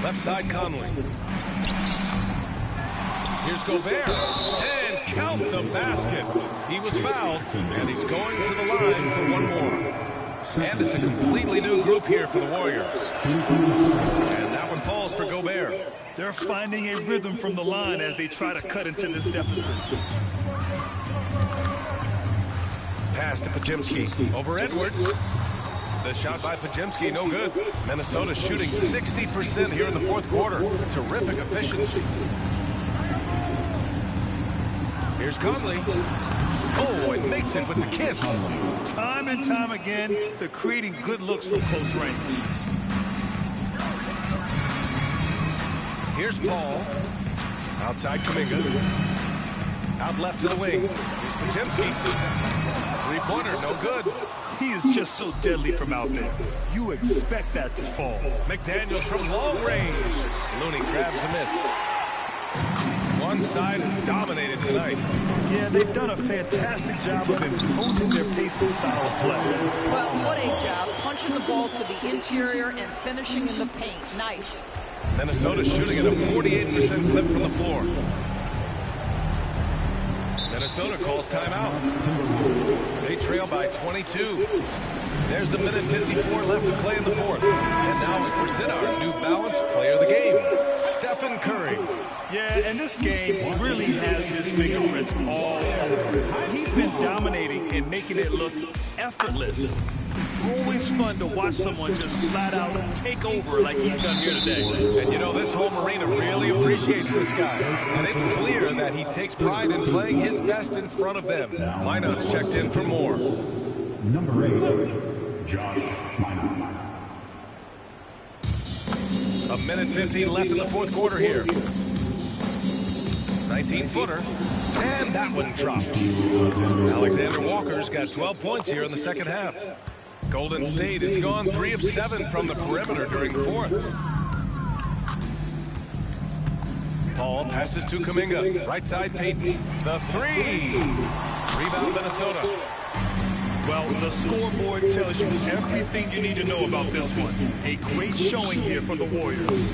Left side, Conley. Here's Gobert. And count the basket. He was fouled, and he's going to the line for 1 more. And it's a completely new group here for the Warriors. And that one falls for Gobert. They're finding a rhythm from the line as they try to cut into this deficit. Pass to Podziemski. Over Edwards. The shot by Podziemski, no good. Minnesota shooting 60% here in the 4th quarter. Terrific efficiency. Here's Conley. Oh, it makes it with the kiss. Time and time again, they're creating good looks from close range. Here's Paul. Outside Kuminga. Out left to the wing. Here's Podziemski. Three-pointer, no good. He is just so deadly from out there. You expect that to fall. McDaniels from long range. Looney grabs a miss. One side is dominated tonight. Yeah, they've done a fantastic job of imposing their pace and style of play. Well, what a job. Punching the ball to the interior and finishing in the paint. Nice. Minnesota shooting at a 48% clip from the floor. Minnesota calls timeout. They trail by 22. There's a minute 54 left to play in the 4th. And now we present our New Balance player of the game, Stephen Curry. Yeah, and this game really has his fingerprints all over it. He's been dominating and making it look effortless. It's always fun to watch someone just flat out take over like he's done here today. And you know, this home arena really appreciates this guy. And it's clear that he he takes pride in playing his best in front of them. Lineouts checked in for more. Number 8, Josh Minot. A minute 15 left in the fourth quarter here. 19-footer. And that one drops. Alexander Walker's got 12 points here in the second half. Golden State has gone 3 of 7 from the perimeter during the fourth. Paul passes to Kuminga. Right side, Payton. The three. Rebound, Minnesota. Well, the scoreboard tells you everything you need to know about this one. A great showing here for the Warriors.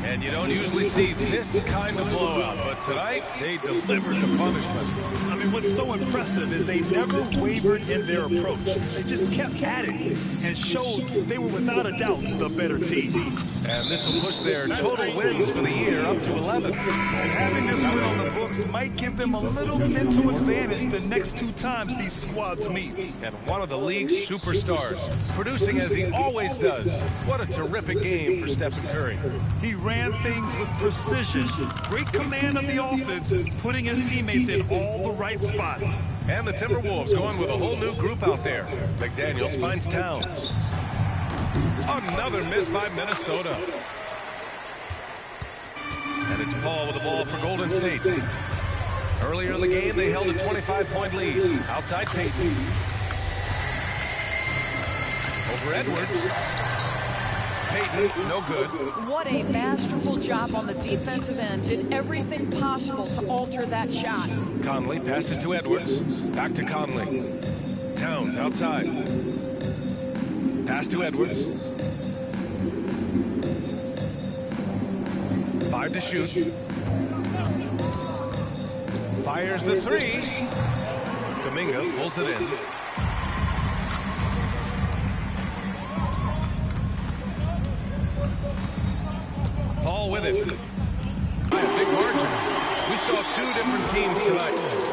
And you don't usually see this kind of blowout, but tonight they delivered the punishment. I mean, what's so impressive is they never wavered in their approach. They just kept at it and showed they were without a doubt the better team. And this will push their total wins for the year up to 11. And having this win on the books might give them a little mental advantage the next 2 times these squads meet. And one of the league's superstars, producing as he always does. What a terrific game for Stephen Curry. He ran things with precision, great command of the offense, putting his teammates in all the right spots. And the Timberwolves going with a whole new group out there. McDaniels finds Towns. Another miss by Minnesota. And it's Paul with the ball for Golden State. Earlier in the game, they held a 25-point lead. Outside Payton. Over Edwards. Payton, no good. What a masterful job on the defensive end. Did everything possible to alter that shot. Conley passes to Edwards. Back to Conley. Towns outside. Pass to Edwards. 5 to shoot. Fires the three. Kuminga pulls it in. Paul with it. By a big margin. We saw 2 different teams tonight.